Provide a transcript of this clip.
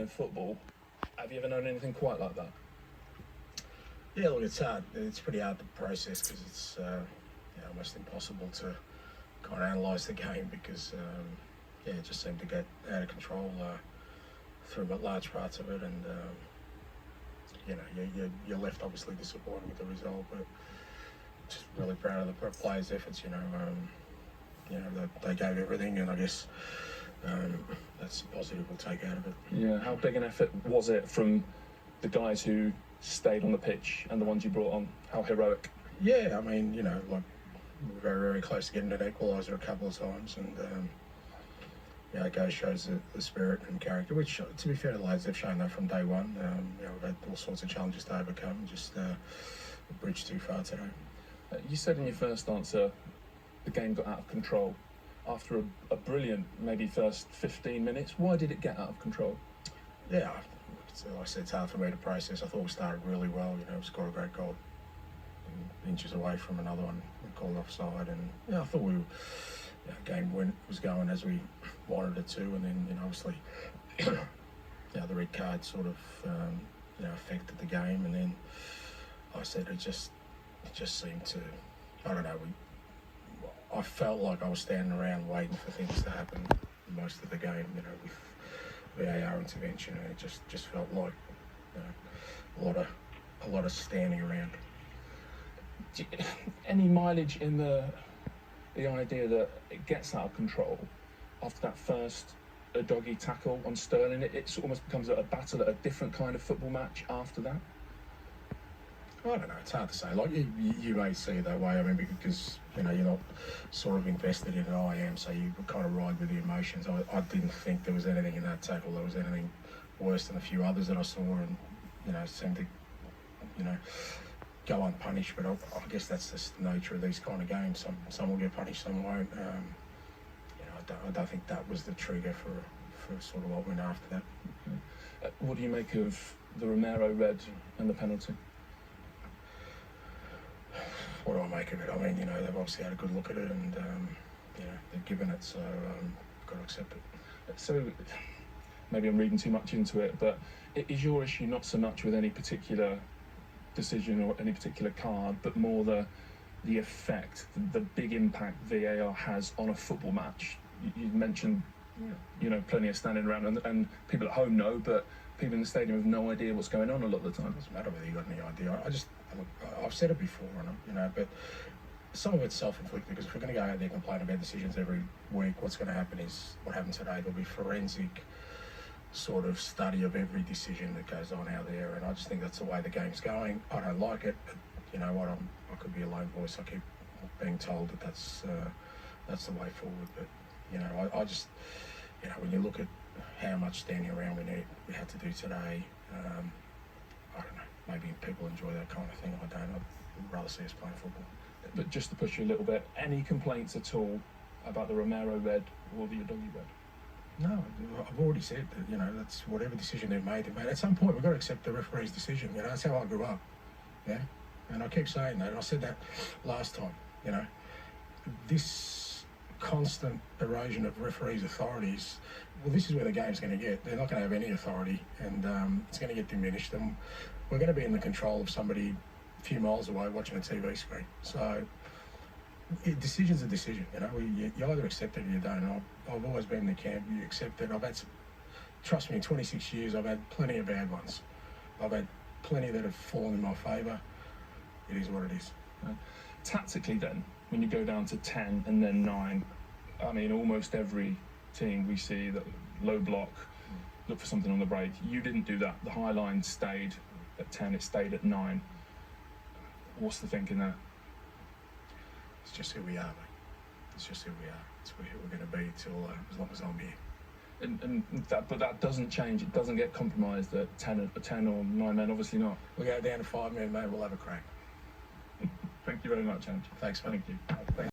in football. Have you ever known anything quite like that? Yeah, look, it's hard. It's pretty hard to process because it's almost impossible to kind of analyse the game because it just seemed to get out of control through large parts of it, and you're left obviously disappointed with the result, but just really proud of the players' efforts. They gave everything, and I guess that's a positive we'll take out of it. Yeah, how big an effort was it from the guys who stayed on the pitch and the ones you brought on? How heroic? Yeah, I mean, we were very, very close to getting an equaliser a couple of times, and it shows the spirit and character, which, to be fair to the lads, they've shown that from day one. We've had all sorts of challenges to overcome, just a bridge too far today. You said in your first answer the game got out of control after a brilliant, maybe first 15 minutes. Why did it get out of control? Yeah, like I said, it's hard for me to process. I thought we started really well. We scored a great goal inches away from another one. We called offside, and I thought game was going as we wanted it to, and then obviously the red card sort of affected the game, and then I said it just seemed to, I don't know, I felt like I was standing around waiting for things to happen most of the game, with VAR intervention, and it just felt like a lot of standing around. Any mileage in the idea that it gets out of control after that first doggy tackle on Sterling? It almost becomes a battle at a different kind of football match after that? I don't know, it's hard to say. Like, you may see it that way, I mean, because, you're not sort of invested in it. I am, so you kind of ride with the emotions. I didn't think there was anything in that tackle that was anything worse than a few others that I saw, and, seemed to, go unpunished, but I guess that's just the nature of these kind of games. Some will get punished, some won't. I don't think that was the trigger for sort of what went after that. Okay. What do you make of the Romero red and the penalty? What do I make of it? I mean, they've obviously had a good look at it, and they've given it, so got to accept it. So maybe I'm reading too much into it, but is your issue not so much with any particular decision or any particular card, but more the effect, the big impact VAR has on a football match? You mentioned, plenty of standing around, and people at home know, but people in the stadium have no idea what's going on a lot of the time. It doesn't matter whether you've got any idea. I've said it before, but some of it's self-inflicted, because if we're going to go out there and complain about decisions every week, what's going to happen is what happened today. There'll be forensic sort of study of every decision that goes on out there, and I just think that's the way the game's going. I don't like it, but you know what, I could be a lone voice. I keep being told that that's the way forward, but I just, when you look at how much standing around we had to do today, I don't know, maybe people enjoy that kind of thing. I don't. I'd rather see us playing football. But just to push you a little bit, any complaints at all about the Romero red or the Udogie red? No, I've already said that, that's whatever decision they've made. At some point, we've got to accept the referee's decision. That's how I grew up. Yeah, and I keep saying that. And I said that last time. This constant erosion of referees' authorities. Well, this is where the game's going to get. They're not going to have any authority, and it's going to get diminished. And we're going to be in the control of somebody a few miles away watching a TV screen. So. Decision's a decision, you either accept it or you don't. I've always been in the camp, you accept it. Trust me, in 26 years, I've had plenty of bad ones. I've had plenty that have fallen in my favour. It is what it is. Tactically then, when you go down to 10 and then 9, I mean, almost every team we see that low block, look for something on the break. You didn't do that. The high line stayed at 10, it stayed at 9. What's the thinking there? It's just who we are, mate. It's just who we are. It's who we're going to be till as long as I'm here. But that doesn't change. It doesn't get compromised at 10 or 9 men. Obviously not. We'll go down to 5 men, mate. We'll have a crack. Thank you very much, Ange. Thanks, mate. Thank you.